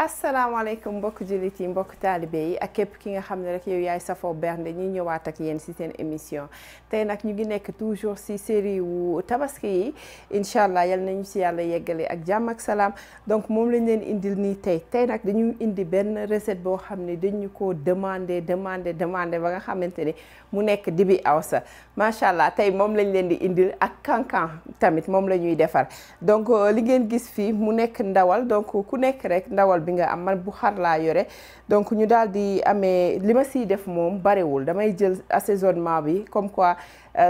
asalaamaaleykum mbokk jullit yi mbokk taalibe yi ak képp ki nga xam ne rek yow yaay safoo bernde ñi ñëwaat ak yéen ci seen émission tey nag ñu ngi nekk toujours ci série wu tabaski yi incha allah yal nañu ci yàlla yeggale ak jàmm ak salaam donc moom lañ leen indil nii tey nag dañu indi benn recette boo xam ne dañu ko demandé ba nga xamante ni mu nekk dibi awsa macha allah tey moom lañ leen di indil ak kankan tamit moom la ñuy defar donc li ngeen gis fii mu nekk ndawal donc ku nekk rek ndawal bi nga am man bu xar laa yore donc ñu daal di amee li ma siy def moom barewul damay jël assaisonnement bi comme quoi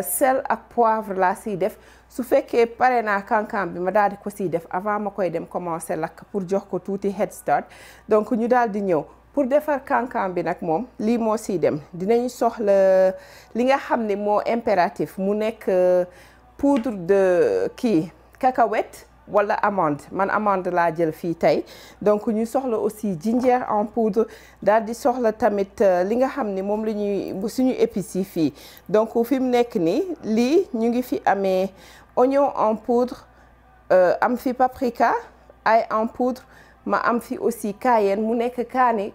sel ak poivre laa siy def su fekkee pare naa kankan bi ma daal di ko siy def avant ma koy dem commencer lakk pour jox ko tuuti head start donc ñu daal di ñëw pour defar kankan bi nag moom lii moo siy dem dinañ soxla li nga xam ne moo impératif mu nekk poudre de cacahuète wala amande man amande laa jël fii tey donc ñu soxla aussi ginger en poudre daal di soxla tamit li nga xam ni moom la ñuy suñu épices yi fii donc fi mu nekk nii lii ñu ngi fi amee oignon en poudre am fi paprika ail en poudre ma am fi aussi cayenne mu nekk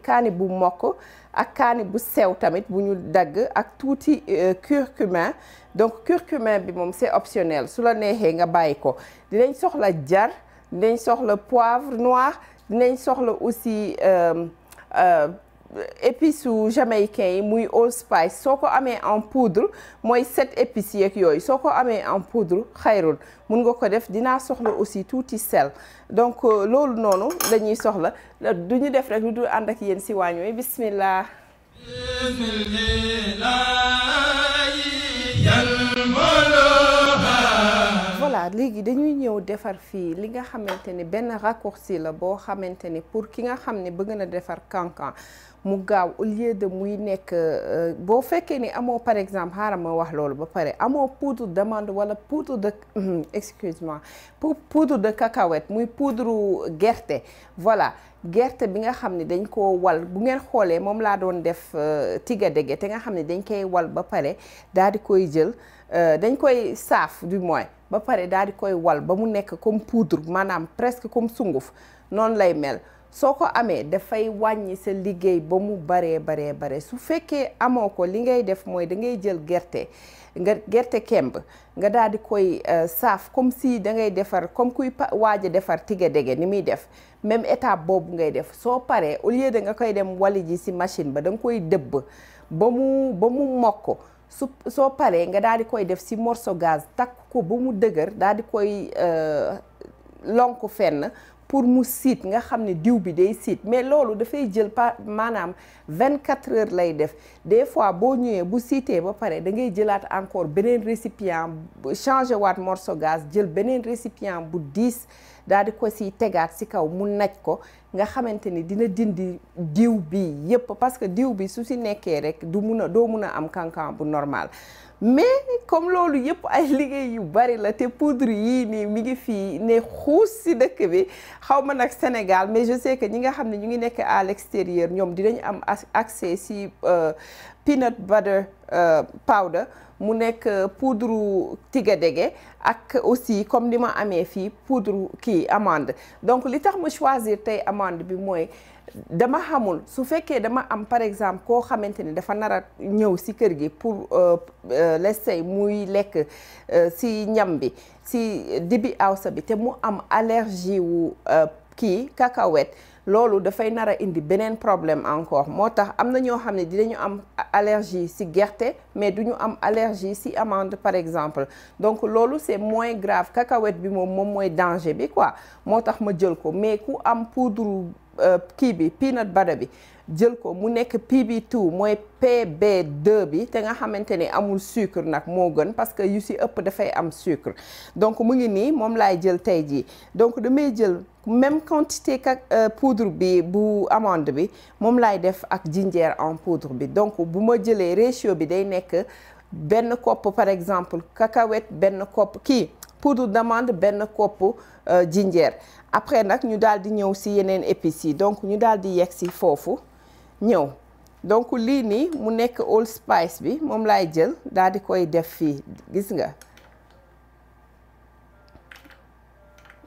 kaani bu mokk ak kaani bu sew tamit bu ñu dagg ak tuuti curcumin donc curcumin bi moom c'est optionnel su la neexee nga bàyyi ko dinañ soxla jar dinañ soxla poivre noir dinañ soxla aussi épices su jamaïcain yi muy allspice soo ko amee en poudre mooy 7 épices yeeg yooyu soo ko amee en poudre xayrul mun nga ko def dinaa soxla aussi tuuti sel donc loolu noonu la ñuy soxla du ñu def rek lu dul ànd ak yéen si waañ wi bismillah voilà léegi dañuy ñëw defar fii li nga xamante ni benn raccourci la boo xamante ni pour ki nga xam ne bëgg na defar cancan mu gaaw au lieu de muy nekk boo fekkee ni amoo par exemple xaaral ma wax loolu ba pare amoo poudre d'amande wala poudre de excuse-moi poudre de cacahuète muy poudre gerte voilà gerte bi nga xam ne dañ koo wal bu ngeen xoolee moom laa doon def tigadege te nga xam ne dañ koy wal ba pare daal di koy jël dañ koy saaf du moins ba pare daal di koy wal ba mu nekk comme poudre maanaam presque comme sunguf noonu lay mel soo ko amee dafay wàññi sa liggéey ba mu bare su fekkee amoo ko li ngay def mooy da ngay jël gerte kemb nga daal di koy saaf comme si da ngay defar comme kuy waaj a defar tigadege ni muy def même étape boobu ngay def soo paree au lieu de nga koy dem wali ji si machine ba da nga koy dëbb ba mu mokk soo paree nga daal di koy def si morceau gaz takk ko ba mu dëgër daal di koy lonk fenn pour mu siit nga xam ne diw bi day siit mais loolu dafay jël maanaam 24 heures lay def des fois boo ñëwee bu siitee ba pare da ngay jëlaat encore beneen récipient changer waat morceau gaz jël beneen récipient bu 10 daal di ko si tegaat si kaw mu naj ko nga xamante ni dina dindi diw bi yépp parce que diw bi su si nekkee rek doo mun a am cancan bu normal mais comme loolu yëpp ay liggéey yu bari la te poudre yii nii mi ngi fii ne xuus si dëkk bi xaw ma nag Sénégal mais je sais que ñi nga xam ne ñu ngi nekk à l'extérieur ñoom dinañ am accès si peanut butter powder mu nekk poudre tigadege ak aussi comme ni ma amee fii poudre amande donc li tax ma choisir tey amande bi mooy dama xamul su fekkee dama am par exemple koo xamante ni dafa nar a ñëw si kër gi pour l'essai muy lekk si ñam bi si dibi awsa bi te mu am allergie wu cacahuète loolu dafay nar a indi beneen problème encore moo tax am na ñoo xam ne dinañu am allergie si gerte mais duñu am allergie si amande par exemple donc loolu c'est moins grave cacahuète bi moom mooy danger bi quoi moo tax ma jël ko mais ku am poudre bi peanut butter bi jël ko mu nekk PB2 mooy PB2 bi te nga xamante ne amul sucre nag moo gën parce que yu si ëpp dafay am sucre donc mu ngi nii moom laay jël tey jii donc damay jël même quantité poudre bi bu amande bi moom laay def ak ginger en poudre bi donc bu ma jëlee ratio bi day nekk benn kopp par exemple cacahuète benn kopp poudre d'amande benn kopp jinjeer. après nag ñu daal di ñëw si yeneen épices yi donc ñu daal di yegg si foofu ñëw donc lii nii mu nekk allspice bi moom laay jël daal di koy def fii gis nga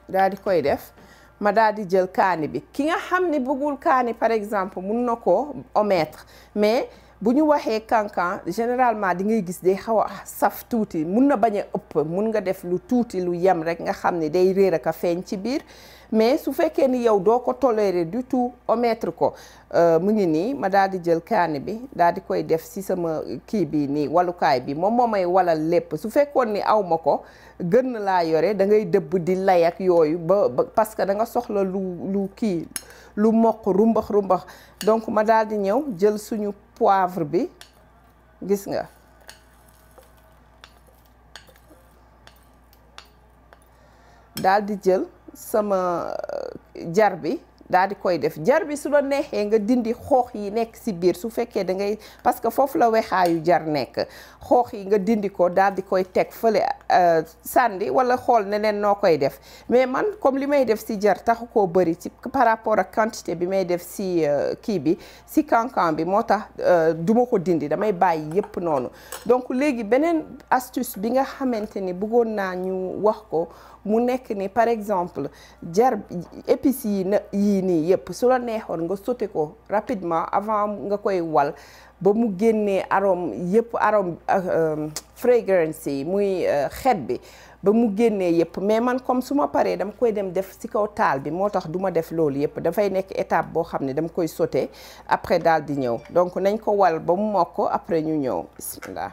daal di koy def ma daal di jël kaani bi ki nga xam ne bëggul kaani par exemple mun na ko omettre mais bu ñu waxee cancan généralement di ngay gis day xaw a saf tuuti mun na bañ a ëpp mun nga def lu tuuti lu yem rek nga xam ne day réer ak a feeñ ci biir mais su fekkee ni yow doo ko tolérer du tout omettre ko mu ngi nii ma daal di jël kaani bi daal di koy def ci sama kii bi nii walukaay bi moom moo may walal lépp su fekkoon ni aw ma ko gën laa yore da ngay dëbb di lay ak yooyu ba parce que da nga soxla lu kii lu mokk rumbax donc ma daal di ñëw jël suñu poivre bi gis nga daal di jël sama jar bi daal di koy def jar bi su la neexee nga dindi xoox yi nekk ci biir su fekkee da ngay parce que foofu la wexaayu jar nekk xoox yi nga dindi ko daal di koy teg fële sànni wala xool neneen noo koy def mais man comme li may def ci jar taxu koo bëri ci par rapport ak quantité bi may def ci kii bi ci cancan bi moo tax duma ko dindi damay bàyyi yépp noonu donc léegi beneen astuce bi nga xamante ni bëggoon naa ñu wax ko mu nekk ni par exemple jar épices yii nii yëpp su la neexoon nga sauté ko rapidement avant nga koy wal ba mu génnee arôme yëpp arôme fragrance yi muy xet bi ba mu génnee yëpp mais man comme su ma paree dama koy dem def ci kaw taal bi moo tax du ma def loolu yëpp dafay nekk étape boo xam ne dama koy sauté après daal di ñëw donc nañ ko wal ba mu mokk après ñu ñëw bismillah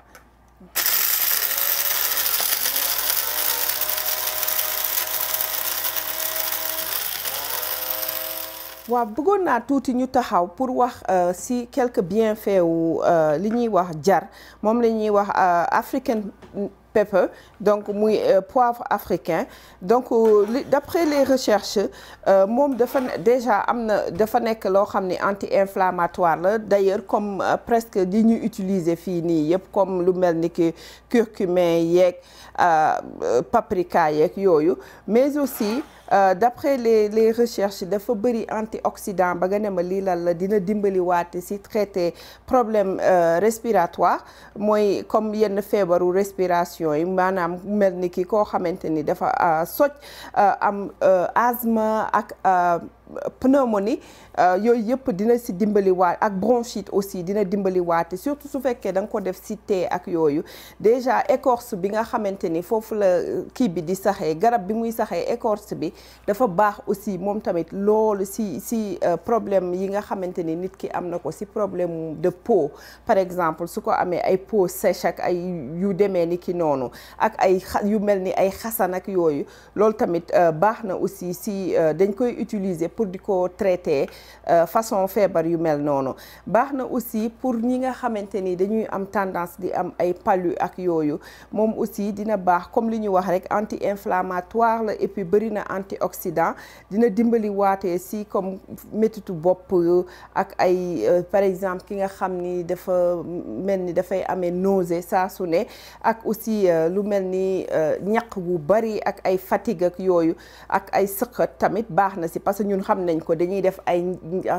waaw bëggoon naa tuuti ñu taxaw pour wax ci quelques bienfaits wu li ñuy wax jar moom la ñuy wax African pepper donc muy poivre africain donc d'après les recherches moom déjà dafa nekk loo xam ne anti-inflammatoire la d'ailleurs comme presque li ñu utiliser fii nii yëpp comme lu mel ni que curcumin yeeg paprika yeeg yooyu mais aussi d'après les recherches dafa bëri antioxydant ba nga ne ma lii lan la dina dimbali waate ci traiter problème respiratoire mooy comme yenn feebaru respiration yi maanaam mel ni ki koo xamante ni dafa soj am asthme ak pneumonie yooyu yëpp dina ci dimbali waat ak bronchite aussi dina dimbali waate surtout su fekkee da nga ko def ci thé ak yooyu déjà écorce bi nga xamante ni foofu la kii bi di saxee garab bi muy saxee écorce bi dafa baax aussi moom tamit loolu ci problème yi nga xamante ni nit ki am na ko ci problème de peau par exemple su ko amee ay peau sèche ak ay yu demee ni ki noonu ak ay yu mel ni ay xasan ak yooyu loolu tamit baax na aussi ci dañ koy utiliser pour di ko traiter façon feebar yu mel noonu baax na aussi pour ñi nga xamante ni dañuy am tendance di am ay palu ak yooyu moom aussi dina baax comme li ñu wax rek anti-inflammatoire la et puis bëri na antioxydant dina dimbali waatee si comme métitu bopp ak ay par exemple ki nga xam ni dafa mel ni dafay amee nausée saa su ne ak aussi lu mel ni ñaq gu bari ak ay fatigue ak yooyu ak ay sëqët tamit baax na si parce que ñun xam nañ ko dañuy def ay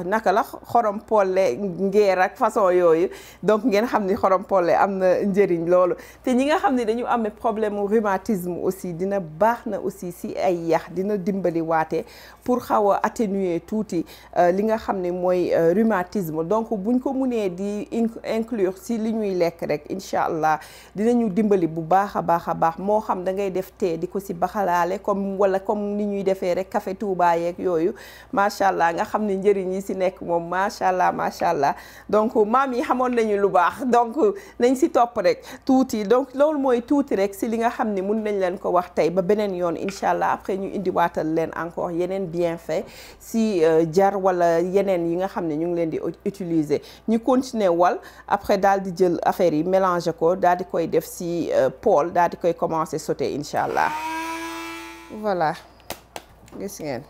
naka la xorom polle ngeer ak façon yooyu donc ngeen xam ni xorom polle am na njëriñ loolu te ñi nga xam ne dañu amee problème rhumatisme aussi dina baax na aussi si ay yax dina dimbali waate pour xaw a atténuer tuuti li nga xam ne mooy rhumatisme donc buñ ko munee di inclure si li ñuy lekk rek incha allah dinañu dimbali bu baax a baax moo xam da ngay def tee di ko si baxalaale comme wala comme ni ñuy defee rek café Touba yeeg yooyu macha allah nga xam ne njëriñ yi si nekk moom macha allah donc maam yi xamoon nañu lu baax donc nañ si topp rek tuuti donc loolu mooy tuuti rek si li nga xam ne mun nañ leen ko wax tey ba beneen yoon incha allah après ñu indiwaatal leen encore yeneen bienfait si jar wala yeneen yi nga xam ne ñu ngi leen di utiliser ñu continuer wal après daal di jël affaire yi mélanger ko daal di koy def si poêle daal di koy commencer sauter incha allah voilà gis ngeen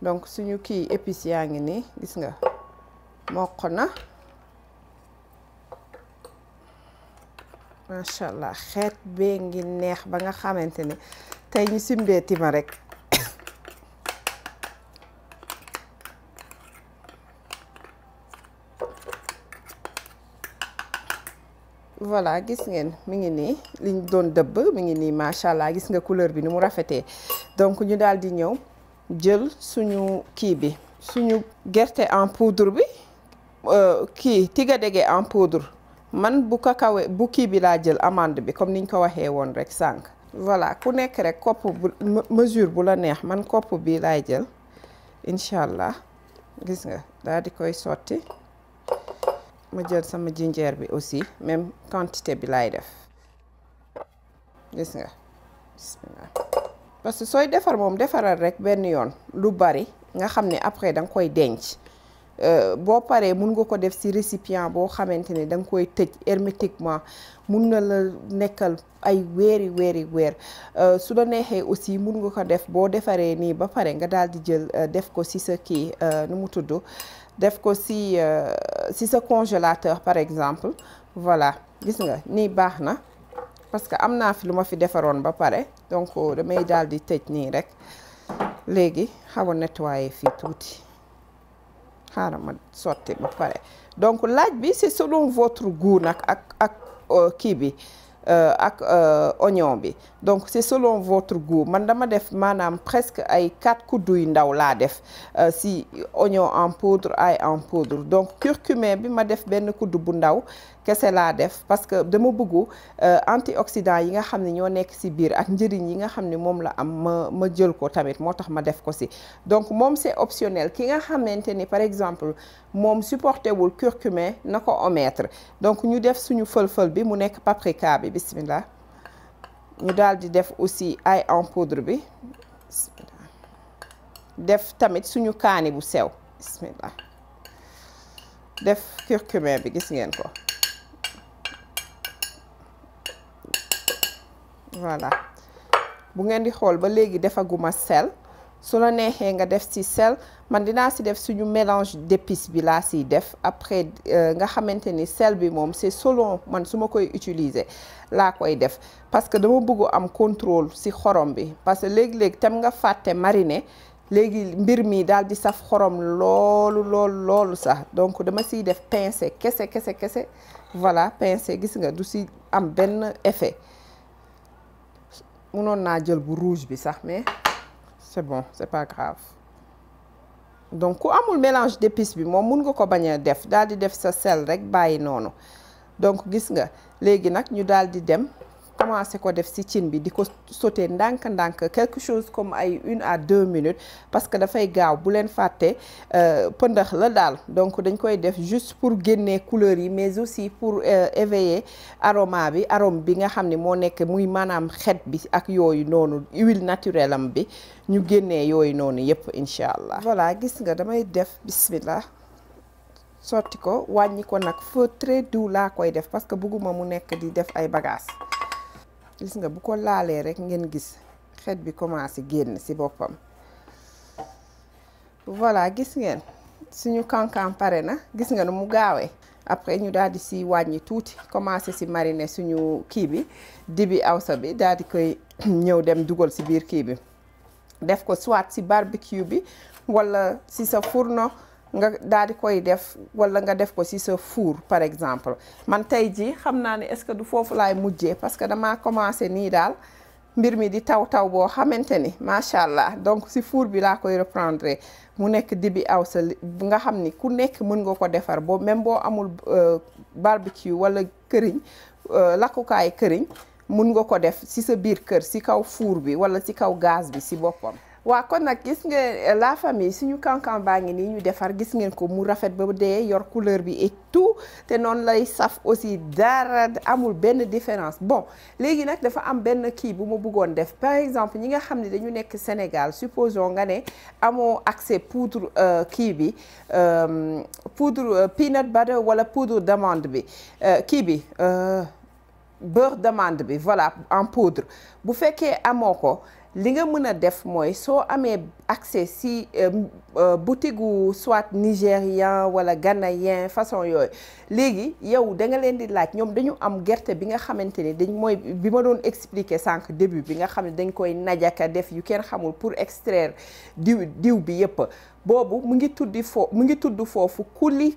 donc suñu kii épices yaa ngi nii gis nga mokk na macha allah xeet bee ngi neex ba nga xamante ne tey ñu simbeeti ma rek. voilà gis ngeen mi ngi nii liñ doon dëbb mi ngi nii macha allah gis nga couleur bi ni mu rafetee donc ñu daal di ñëw jël suñu kii bi suñu gerte en poudre bi kii tigadege en poudre man bu kakawe bu kii bi laa jël amande bi comme niñ ko waxee woon rek sànq. voilà ku nekk rek kopp bu mesure bu la neex man kopp bi laay jël incha allah gis nga daal di koy sotti. ma jël sama jinjeer bi aussi même quantité bi laay def gis nga bismillah parce que sooy defar moom defaral rek benn yoon lu bari nga xam ne après da nga koy denc boo paree mun nga ko def ci récipient boo xamante ne da nga koy tëj hermétiquement mun na la nekkal ay weer su la neexee aussi mun nga ko def boo defaree nii ba pare nga daal di jël def ko ci sa kii nu mu tudd def ko ci sa congélateur par exemple voilà gis nga nii baax na parce que am naa fi lu ma fi defaroon ba pare donc damay daal di tëj nii rek léegi xaw a nettoyer fii tuuti xaaral ma sotti ba pare donc laaj bi c'est selon votre goût nag ak kii bi ak oignon bi donc c'est selon votre goût man dama def maanaam presque ay 4 kuddu yu ndaw laa def si oignon en poudre ail en poudre donc curcumin bi ma def benn kuddu bu ndaw kese laa def parce que dama bëggu antioxydant yi nga xam ne ñoo nekk si biir ak njëriñ yi nga xam ne moom la am ma jël ko tamit moo tax ma def ko si donc moom c'est optionnel ki nga xamante ni par exemple moom supporté wul curcumin na ko omettre donc ñu def suñu fël-fël bi mu nekk paprika bi bismillah ñu daal di def aussi ail en poudre bi bismillah def tamit suñu kaani bu sew bismillah def curcumin bi gis ngeen ko voilà bu ngeen di xool ba léegi defaguma sel su la neexee nga def ci sel man dinaa ci def suñu mélange d'épices bi laa ciy def après nga xamante ni sel bi moom c'est selon man su ma koy utiliser laa koy def parce que dama bëgg am contrôle ci xorom bi parce que léegi-léegi tam nga fàtte mariner léegi mbir mi daal di saf xorom loolu sax donc dama ciy def pincée kese voilà pincée gis nga du ci am benn effet mënoon naa jël bu rouge bi sax mais c'est bon c'est pas grave donc ku amul mélange d'épices bi moom mun nga ko bañ a def daal di def sa sel rek bàyyi noonu donc gis nga léegi nag ñu daal di dem commencer ko def ci cin bi di ko sauter ndànk quelque chose comme ay 1 à 2 minutes parce que dafay gaaw bu leen fàtte pëndax la daal donc dañ koy def juste pour génner couleur yi mais aussi pour éveiller arôme bi nga xam ne moo nekk muy maanaam xet bi ak yooyu noonu huile naturelle am bi ñu génnee yooyu noonu yépp incha allah. voilà gis nga damay def bismillah sotti ko wàññi ko nag feu très doux laa koy def parce que bëgguma mu nekk di def ay bagages. gis nga bu ko laalee rek ngeen gis xet bi commencé génn ci boppam voilà gis ngeen suñu cancan pare na gis nga nu mu gaawee après ñu daal di ci wàññi tuuti commencé ci mariner suñu kii bi dibi awsa bi daal di koy ñëw dem dugal ci biir kii bi def ko soit ci barbecue bi walla ci sa fourneau nga daal di koy def walla nga def ko ci sa four par exemple man tey jii xam naa ne est-ce que du foofu laay mujjee parce que damaa commencé nii daal mbir mi di taw boo xamante ni macha allah donc ci four bi laa koy reprendre mu nekk dibi awsa nga xam ni ku nekk mën nga ko defar boo même boo amul barbecue walla këriñ lakkukaay këriñ mën nga ko def ci sa biir kër ci kaw four bi walla ci kaw gaz bi ci boppam. waa kon nag gis nga la famille suñu cancan baa ngi nii ñu defar gis ngeen ko mu rafet ba dee yor couleur bi et tout te noonu lay saf aussi dara amul benn différence bon léegi nag dafa am benn kii bu ma bëggoon def par exemple ñi nga xam ne dañu nekk Sénégal supposons nga ne amoo accès poudre kii bi poudre peanut butter wala poudre d'amande bi kii bi beurre d'amande bi voilà en poudre bu fekkee amoo ko li nga mën a def mooy soo amee accès si boutique gu soit nigérien wala ghanéen façon yooyu léegi yow da nga leen di laaj ñoom dañu am gerte bi nga xamante ni dañ mooy bi ma doon expliquer sànq début bi nga xam ne dañ koy najaka def yu kenn xamul pour extraire diw bi yépp boobu mu ngi tudd foofu kuli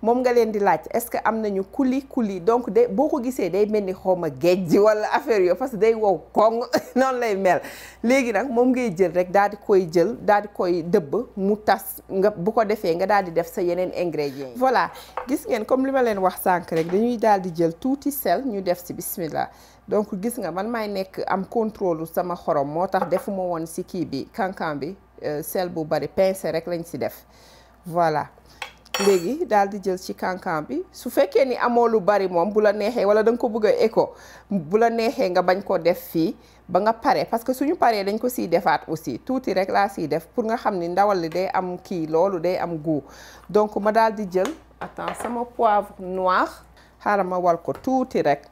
moom nga leen di laaj est-ce que am nañu kuli donc de boo ko gisee day mel ni xawma géej ji wala affaire yooyu parce que day wow koŋ noonu lay mel léegi nag moom ngay jël rek daal di koy dëbb mu tas nga bu ko defee nga daal di def sa yeneen ingrédients yi voilà gis ngeen comme li ma leen wax sànq rek dañuy daal di jël tuuti sel ñu def ci bismillah donc gis nga man maay nekk am contrôle sama xorom moo tax defuma woon ci kii bi cancan bi sel bu bari pincé rek lañ ci def voilà léegi daal di jël ci cancan bi su fekkee ni amoo lu bari moom bu la neexee wala da nga ko bëgg a éco bu la neexee nga bañ ko def fii ba nga pare parce que suñu paree dañ ko siy defaat aussi tuuti rek laa siy def pour nga xam ni ndawal li day am kii loolu day am goût donc ma daal di jël sama poivre noir xaaral ma wal ko tuuti rek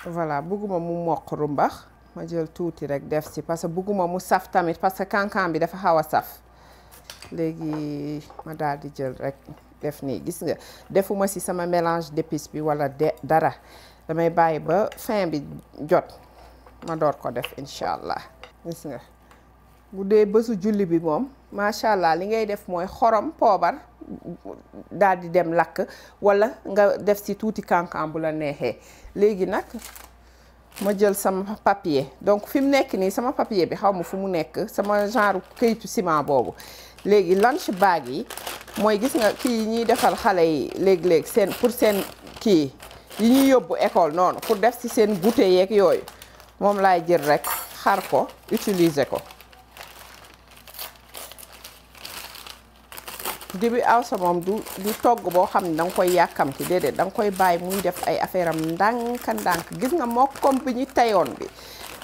voilà bëgguma mu mokk rumbax ma jël tuuti rek def ci parce que bëgguma mu saf tamit parce que cancan bi dafa xaw a saf léegi ma daal di jël rek def nii gis nga defuma ci sama mélange d'épices bi wala dara damay bàyyi ba fin bi jot ma door ko def incha allah gis nga bu dee bésu julli bi moom macha allah li ngay def mooy xorom poobar daal di dem lakk wala nga def ci tuuti cancan bu la neexee léegi nag ma jël sama papier donc fi mu nekk nii sama papier bi xaw ma fu mu nekk sama genre këyitu ciment boobu léegi lunch bag yi mooy gis nga kii yi ñuy defal xale yi léeg-léeg pour seen kii yi ñuy yóbbu école noonu pour def ci seen goûter yeeg yooyu moom laay jël rek xar ko utiliser ko dibi awsa moom du togg boo xam ne da nga koy yàkkamti déedéet da nga koy bàyyi muy def ay affaire am ndànk gis nga moo comme bi ñu tayoon bi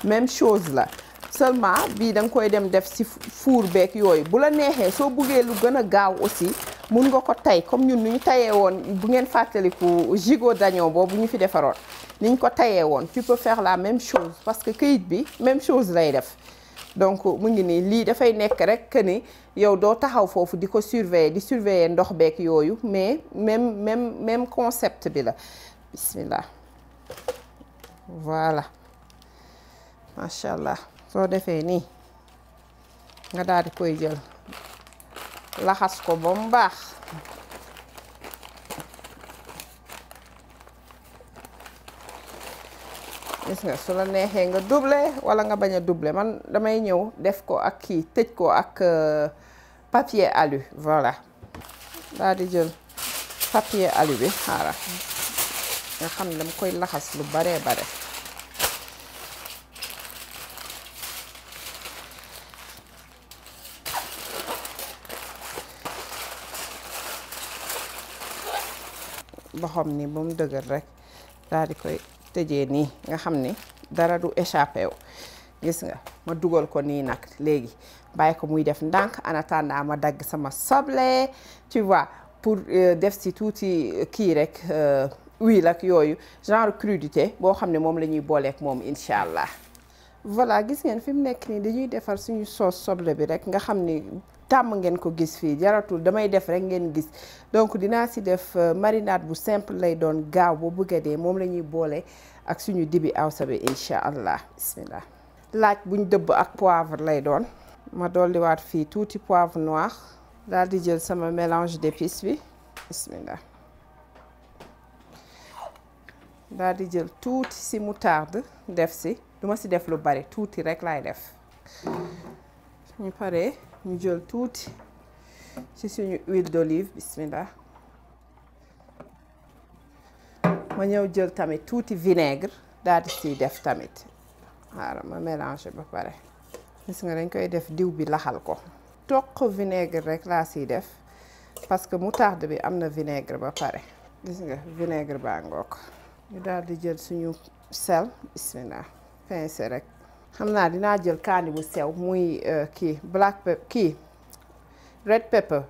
même chose la seulement bii da nga koy dem def ci four beeg yooyu bu la neexee soo buggee lu gën a gaaw aussi mun nga ko tay comme ñun nu ñu tayee woon bu ngeen fàttaliku gigot d'agneau boobu ñu fi defaroon ni ñu ko tayee woon tu peux faire la même chose parce que këyit bi même chose lay def donc mu ngi nii lii dafay nekk rek que ni yow doo taxaw foofu di ko surveiller ndox beeg yooyu mais même concept bi la bismillah voilà macha allah soo defee nii nga daal di koy jël laxas ko ba mu baax gis nga su la neexee nga doubler wala nga bañ a doubler man damay ñëw def ko ak kii tëj ko ak papier alu voilà daal di jël papier alu bi xaaral nga xam ne dama koy laxas lu bare loxoom ni ba mu dëgër rek daal di koy tëjee nii nga xam ni dara du échappé wu gis nga ma dugal ko nii nag léegi bàyyi ko muy def ndànk en attendant ma dagg sama soble tu vois pour def ci tuuti kii rek huile ak yooyu genre crudité boo xam ne moom la ñuy booleek moom incha allah. voilà gis ngeen fi mu nekk nii dañuy defar suñu sauce soble bi rek nga xam ni tàmm ngeen ko gis fii jaratul damay def rek ngeen gis donc dinaa ci def marinade bu simple lay doon gaaw boo bëgg a dee moom la ñuy boole ak suñu dibi awsa bi incha allah bismillah laaj buñ dëbb ak poivre lay doon ma dolliwaat fii tuuti poivre noir daal di jël sama mélange d'épices bi bismillah daal di jël tuuti ci moutarde def ci duma ci def lu bari tuuti rek laay def ñu paree ñu jël tuuti ci suñu huile d'olive bismillah ma ñëw jël tamit tuuti vinaigre daal di ciy def tamit xaaral ma mélanger ba pare gis nga dañ koy def diw bi laxal ko toq vinaigre rek laa ciy def parce que moutarde bi am na vinaigre ba pare gis nga vinaigre baa ngoog ñu daal di jël suñu sel bismillah pincé rek xam naa dinaa jël kaani bu sew muy kii black pepper kii red pepper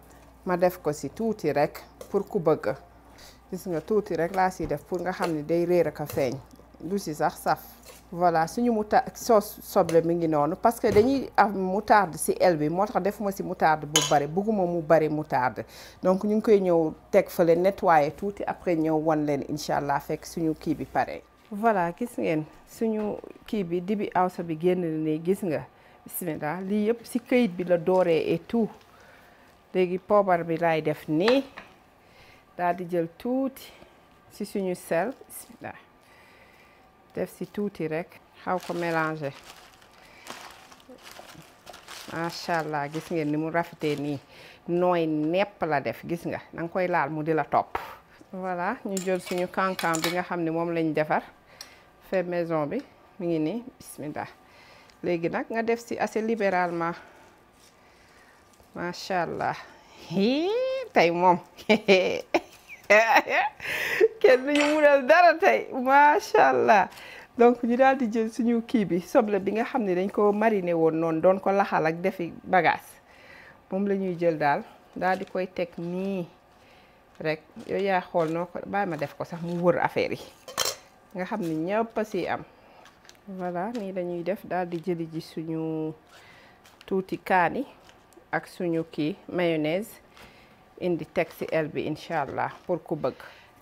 ma def ko ci tuuti rek pour ku bëgg gis nga tuuti rek laa siy def pour nga xam ne day réer ak a feeñ du si sax saf. voilà suñu sauce soble mi ngi noonu parce que dañuy am moutarde si el bi moo tax defuma si moutarde bu bari bëgguma mu bari moutarde donc ñu ngi koy ñëw teg fële nettoyer tuuti après ñëw wan leen incha allah fekk suñu kii bi pare. voilà gis ngeen suñu kii bi dibi awsa bi génn na nii gis nga bismillah lii yëpp si këyit bi la dooree et tout léegi poobar bi laay def nii daal di jël tuuti si suñu sel bismillah def si tuuti rek xaw ko mélanger macha allah gis ngeen ni mu rafetee nii nooy nepp la def gis nga danga koy laal mu di la topp. voilà ñu jël suñu cancan bi nga xam ne moom lañ defar fait maison bi mi ngi nii bismillah léegi nag nga def si assez libéralement macha allah tey moom kenn duñu munal dara tey macha allah donc ñu daal di jël suñu kii bi soble bi nga xam ne dañ ko mariné woon noonu doon ko laxal ak defi bagage moom la ñuy jël daal di koy teg nii rek yooyu yaa xool noo ko bàyyi ma def ko sax mu wër affaire yi nga xam ne ñëpp a si am. voilà nii lañuy def daal di jëli ji suñu tuuti kaani ak suñu kii mayonnaise indi teg ci el bi incha allah pour ku bëgg.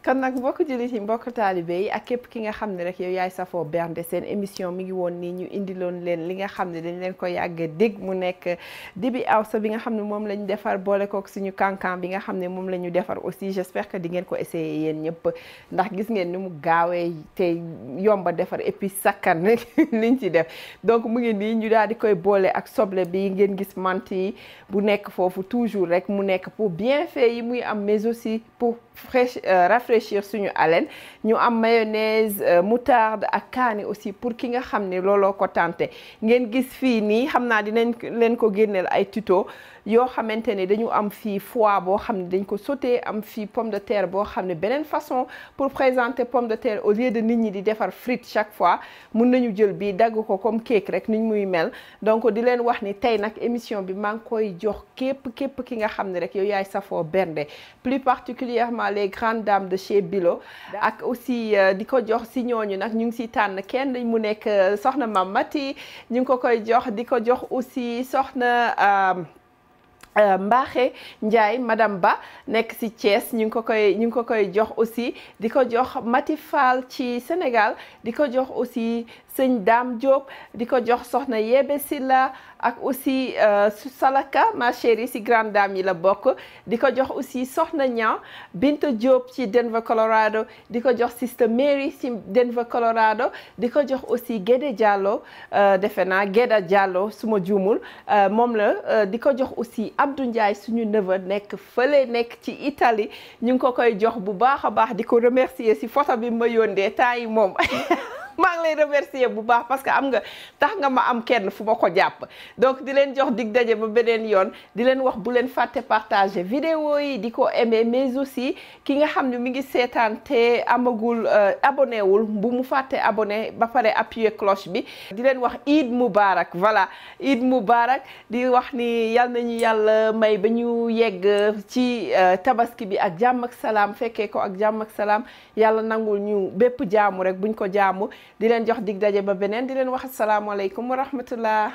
kon nag mbokk jullit yi mbokk taalibe yi ak képp ki nga xam ne rek yow yaay safoo bernde seen émission mi ngi woon nii ñu indiloon leen li nga xam ne dañ leen ko yàgg dégg mu nekk dibi awsa bi nga xam ne moom la ñu defar boole kook suñu cancan bi nga xam ne moom la ñu defar aussi j'espère que di ngeen ko essayer yéen ñëpp ndax gis ngeen ni mu gaawee te yomba defar et puis sakkan liñ ci def donc mu ngi nii ñu daal di koy boole ak soble bi ngeen gis menthe yi bu nekk foofu toujours rek mu nekk pour bienfait yi muy am mais aussi pour rafraîchir suñu haleine ñu am mayonnaise moutarde ak kaani aussi pour ki nga xam ne looloo ko tenté ngeen gis fii nii xam naa dinañ leen ko génneel ay tuto yoo xamante ne dañu am fii foie boo xam ne dañ ko sauté am fii pomme de terre boo xam ne beneen façon pour présenter pomme de terre au lieu de nit ñi di defar frite chaque fois mun nañu jël bii dagg ko comme cake rek niñ muy mel donc di leen wax ni tey nag émission bi maa ngi koy jox képp ki nga xam ne rek yow yaay safoo bernde plus particulièrement les grandes dames de chez Bilo ak aussi di ko jox si ñooñu nag ñu ngi siy tànn kenn mu nekk soxna Mam Mati ñu ngi ko koy jox di ko jox aussi soxna Mbaxe Ndiaye madame Ba nekk ci Thiès ñu ngi ko koy jox aussi di ko jox Mati Fall ci Sénégal di ko jox aussi sëñ Dame Diop di ko jox soxna Yebe Silla ak aussi Salaka ma chérie ci grande dame yi la bokk di ko jox aussi soxna Ña Binta Diop ci Denver Colorado di ko jox sister Mary ci Denver Colorado di ko jox aussi Guédé Diallo defe naa Guéda Diallo su ma juumul moom la di ko jox aussi Abdou Ndiaye suñu neveu nekk fële nekk ci Italie ñu ngi ko koy jox bu baax a baax di ko remercier ci photo bi ma yóndee temps yi moom maa ngi lay remercier bu baax parce que am nga tax nga ma am kenn fu ma ko jàpp donc di leen jox dig daje ba beneen yoon di leen wax bu leen fàtte partager vidéo yi di ko aimer mais aussi ki nga xam ne mi ngi seetaan te amagul abonné wul bu mu fàtte abonné ba pare appuyer cloche bi di leen wax Eid Mubarak voilà Eid Mubarak di wax ni yal nañu yàlla may ba ñu yegg ci tabaski bi ak jàmm ak salaam fekkee ko ak jàmm ak salaam yàlla nangul ñu bépp jaamu rek buñ ko jaamu di leen jox dig daje ba beneen di leen wax asalaamaaleykum wa rahmatullah